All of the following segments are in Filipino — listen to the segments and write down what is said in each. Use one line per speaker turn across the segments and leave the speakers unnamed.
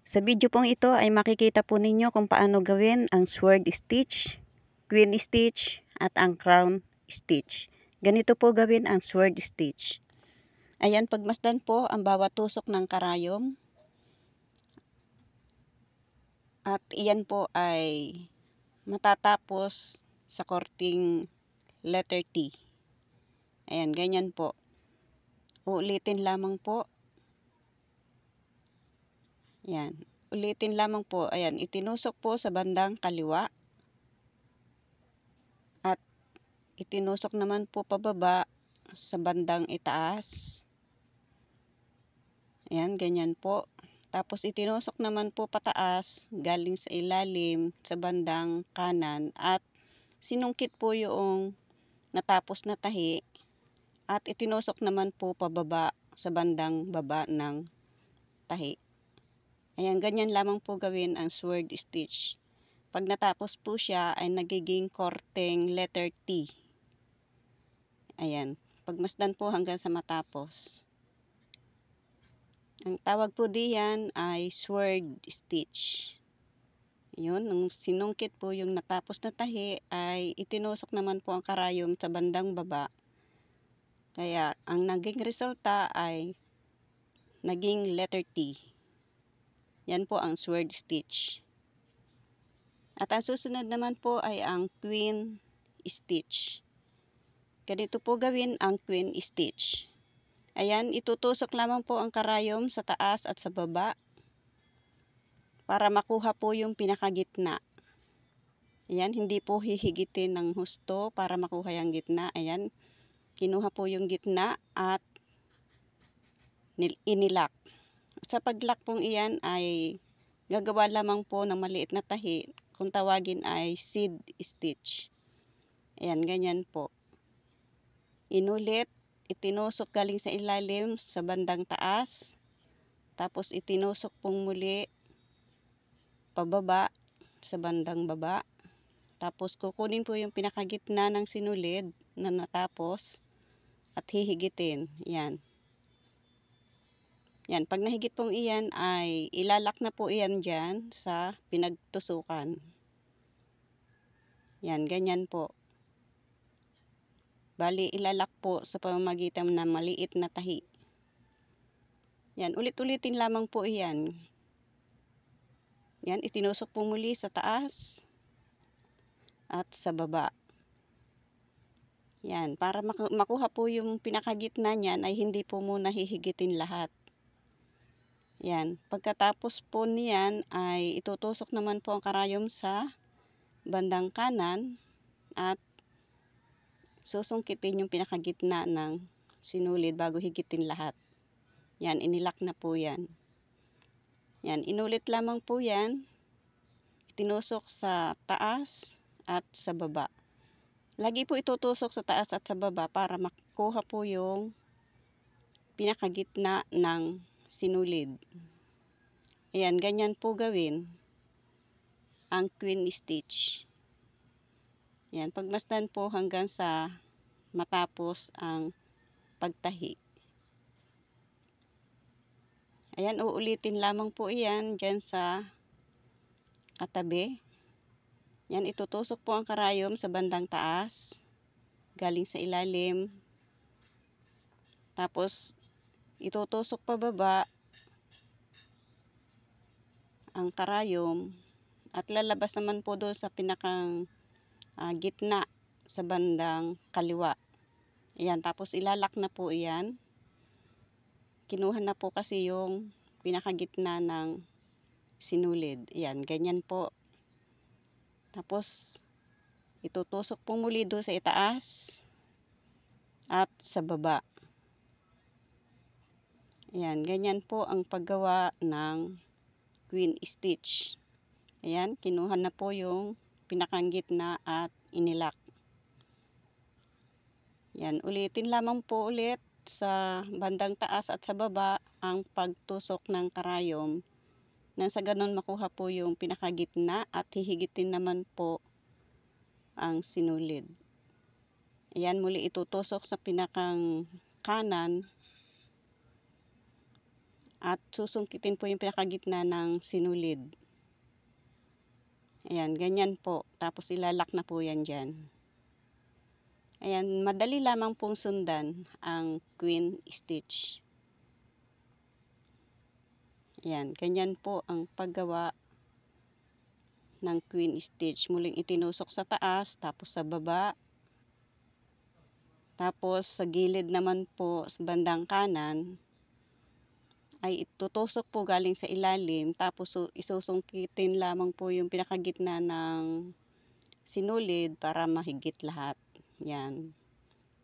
Sa video pong ito ay makikita po ninyo kung paano gawin ang sword stitch, queen stitch, at ang crown stitch. Ganito po gawin ang sword stitch. Ayan, pagmasdan po ang bawat tusok ng karayom. At iyan po ay matatapos sa korting letter T. Ayan, ganyan po. Uulitin lamang po. Ayan. Ulitin lamang po. Ayan, itinusok po sa bandang kaliwa. At itinusok naman po pababa sa bandang itaas. Ayan, ganyan po. Tapos itinusok naman po pataas, galing sa ilalim, sa bandang kanan. At sinungkit po yung natapos na tahi. At itinusok naman po pababa sa bandang baba ng tahi. Ayan, ganyan lamang po gawin ang sword stitch. Pag natapos po siya ay nagiging korteng letter T. Ayan, pagmasdan po hanggang sa matapos. Ang tawag po diyan ay sword stitch. Yun, nung sinungkit po yung natapos na tahi ay itinusok naman po ang karayom sa bandang baba. Kaya ang naging resulta ay naging letter T. Yan po ang sword stitch. At ang susunod naman po ay ang queen stitch. Ganito po gawin ang queen stitch. Ayan, itutusok lamang po ang karayom sa taas at sa baba para makuha po yung pinakagitna. Ayan, hindi po hihigitin ng husto para makuha yung gitna. Ayan, kinuha po yung gitna at inilak. Sa paglock pong iyan ay gagawa lamang po ng maliit na tahi. Kung tawagin ay seed stitch. Ayan, ganyan po. Inulit, itinusok galing sa ilalim sa bandang taas. Tapos itinusok pong muli pababa sa bandang baba. Tapos kukunin po yung pinakagitna ng sinulid na natapos at hihigitin. Yan. Yan, pag nahigit pong iyan ay ilalak na po iyan dyan sa pinagtusukan. Yan, ganyan po. Bali, ilalak po sa pamamagitan ng maliit na tahi. Yan, ulit-ulitin lamang po iyan. Yan, itinusok po muli sa taas at sa baba. Yan, para makuha po yung pinakagitna niyan ay hindi po muna hihigitin lahat. Yan, pagkatapos po niyan ay itutusok naman po ang karayom sa bandang kanan at susungkitin yung pinakagitna ng sinulid bago higitin lahat. Yan, inilak na po yan. Yan, inulit lamang po yan. Itinusok sa taas at sa baba. Lagi po itutusok sa taas at sa baba para makuha po yung pinakagitna ng sinulid. Ayan, ganyan po gawin ang queen stitch. Ayan, pagmasdan po hanggang sa matapos ang pagtahi. Ayan, uulitin lamang po iyan dyan sa katabi. Yan, itutusok po ang karayom sa bandang taas, galing sa ilalim. Tapos, itutusok pababa ang karayom at lalabas naman po doon sa pinakang gitna sa bandang kaliwa. Ayan, tapos ilalak na po iyan. Kinuha na po kasi yung pinakagitna ng sinulid. Ayan, ganyan po. Tapos, itutusok po muli doon sa itaas at sa baba. Ayan, ganyan po ang paggawa ng queen stitch. Ayan, kinuha na po yung pinakang gitna at inilak. Ayan, ulitin lamang po ulit sa bandang taas at sa baba ang pagtusok ng karayom. Nang sa ganon makuha po yung pinakagitna at hihigitin naman po ang sinulid. Ayan, muli itutusok sa pinakang kanan At susungkitin po yung pinakagitna ng sinulid. Ayan, ganyan po. Tapos ilalak na po yan dyan. Ayan, madali lamang pong sundan ang queen stitch. Ayan, ganyan po ang paggawa ng queen stitch. Muling itinusok sa taas, tapos sa baba. Tapos sa gilid naman po sa bandang kanan ay itutusok po galing sa ilalim. Tapos isusungkitin lamang po yung pinakagitna ng sinulid para mahigit lahat. Yan.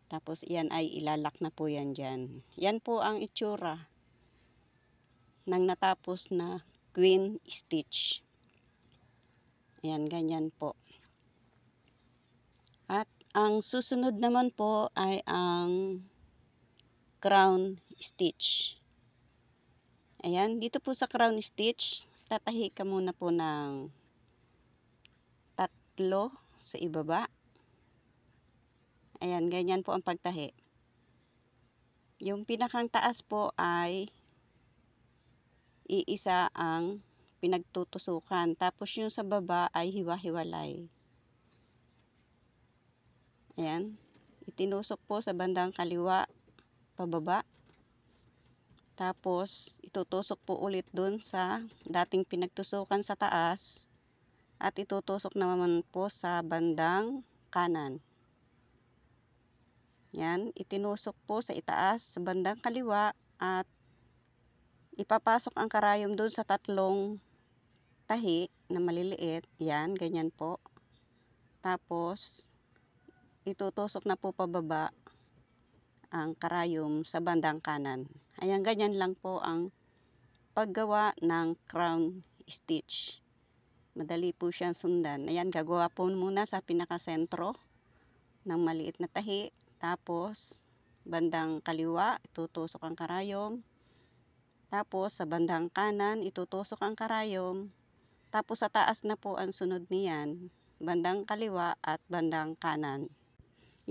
Tapos yan ay ilalak na po yan dyan. Yan po ang itsura ng natapos na queen stitch. Ayan, ganyan po. At ang susunod naman po ay ang crown stitch. Ayan, dito po sa crown stitch, tatahi ka muna po ng 3 sa ibaba. Ayan, ganyan po ang pagtahi. Yung pinakang taas po ay iisa ang pinagtutusukan. Tapos yung sa baba ay hiwa-hiwalay. Ayan. Itinusok po sa bandang kaliwa, pababa. Tapos itutusok po ulit dun sa dating pinagtusukan sa taas. At itutusok naman po sa bandang kanan. Yan, itinusok po sa itaas, sa bandang kaliwa, at ipapasok ang karayom doon sa 3 tahi na maliliit. Yan, ganyan po. Tapos, itutusok na po pababa ang karayom sa bandang kanan. Ayan, ganyan lang po ang paggawa ng crown stitch. Madali po siyang sundan. Ayan, gagawa po muna sa pinakasentro ng maliit na tahi. Tapos, bandang kaliwa, itutusok ang karayom. Tapos, sa bandang kanan, itutusok ang karayom. Tapos, sa taas na po ang sunod niyan, bandang kaliwa at bandang kanan.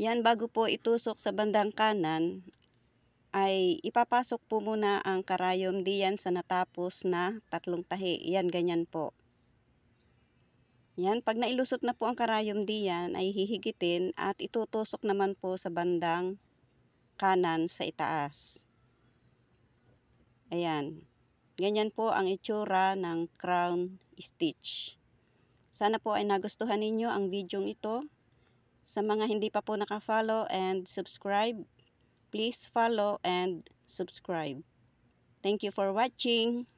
Yan, bago po itusok sa bandang kanan, ay ipapasok po muna ang karayom diyan sa natapos na 3 tahi. Yan, ganyan po. Yan, pag nailusot na po ang karayom diyan, ay hihigitin at itutusok naman po sa bandang kanan sa itaas. Ayan. Ganyan po ang itsura ng crown stitch. Sana po ay nagustuhan ninyo ang video ito. Sa mga hindi pa po naka-follow and subscribe, please follow and subscribe. Thank you for watching.